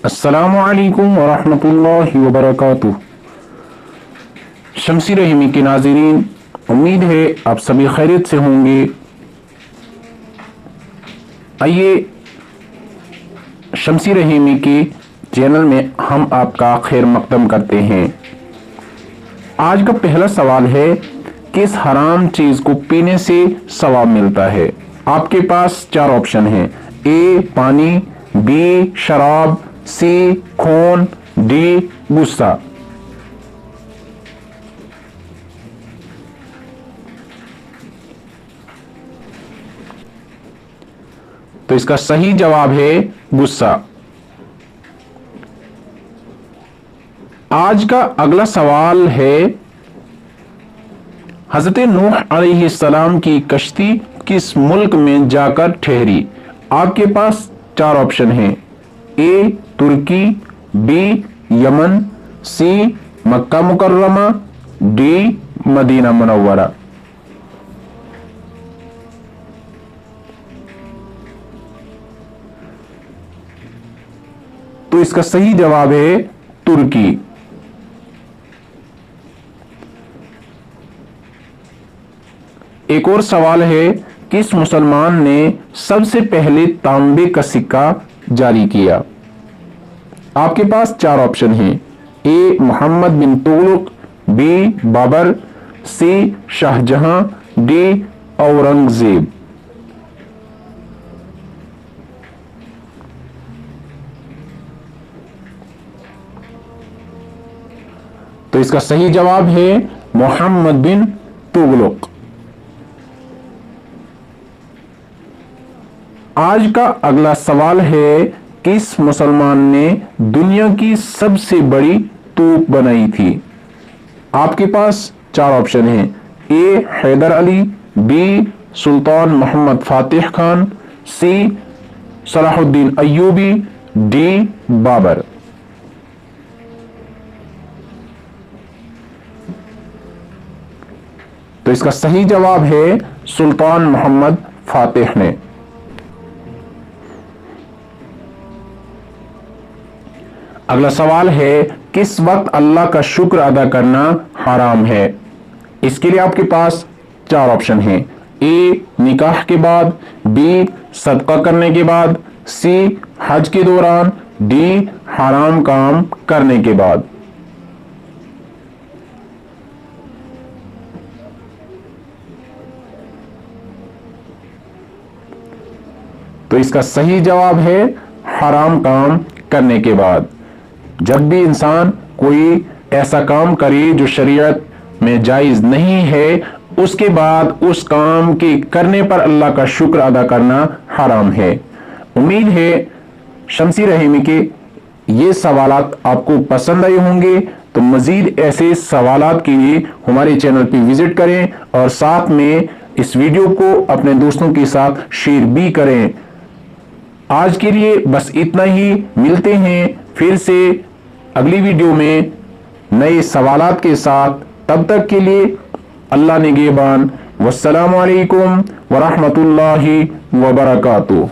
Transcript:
अस्सलामु अलैकुम वरहमतुल्लाहि वबरकातुह। शम्सी रहीमी के नाज़रीन, उम्मीद है आप सभी खैरियत से होंगे। आइए शम्सी रहीमी के चैनल में हम आपका खैर मकदम करते हैं। आज का पहला सवाल है, किस हराम चीज को पीने से सवाब मिलता है? आपके पास चार ऑप्शन हैं। ए पानी, बी शराब, सी खून, डी गुस्सा। तो इसका सही जवाब है गुस्सा। आज का अगला सवाल है, हजरत नूह अलैहिस्सलाम की कश्ती किस मुल्क में जाकर ठहरी? आपके पास चार ऑप्शन हैं। ए तुर्की, बी यमन, सी मक्का मुकर्रमा, डी मदीना मुनव्वरा। तो इसका सही जवाब है तुर्की। एक और सवाल है, किस मुसलमान ने सबसे पहले तांबे का सिक्का जारी किया? आपके पास चार ऑप्शन हैं। ए मोहम्मद बिन तुगलक, बी बाबर, सी शाहजहां, डी औरंगजेब। तो इसका सही जवाब है मोहम्मद बिन तुगलक। आज का अगला सवाल है, किस मुसलमान ने दुनिया की सबसे बड़ी तोप बनाई थी? आपके पास चार ऑप्शन हैं। ए हैदर अली, बी सुल्तान मोहम्मद फातिह खान, सी सलाहुद्दीन अय्यूबी, डी बाबर। तो इसका सही जवाब है सुल्तान मोहम्मद फातिह ने। अगला सवाल है, किस वक्त अल्लाह का शुक्र अदा करना हराम है? इसके लिए आपके पास चार ऑप्शन हैं। ए निकाह के बाद, बी सदका करने के बाद, सी हज के दौरान, डी हराम काम करने के बाद। तो इसका सही जवाब है हराम काम करने के बाद। जब भी इंसान कोई ऐसा काम करे जो शरीयत में जायज नहीं है, उसके बाद उस काम के करने पर अल्लाह का शुक्र अदा करना हराम है। उम्मीद है शम्सी रहीमी के ये सवालात आपको पसंद आए होंगे। तो मजीद ऐसे सवालात के लिए हमारे चैनल पे विजिट करें और साथ में इस वीडियो को अपने दोस्तों के साथ शेयर भी करें। आज के लिए बस इतना ही। मिलते हैं फिर से अगली वीडियो में नए सवालात के साथ। तब तक के लिए अल्लाह निगहबान। वस्सलामु अलैकुम वरहमतुल्लाहि वबरकातुहू।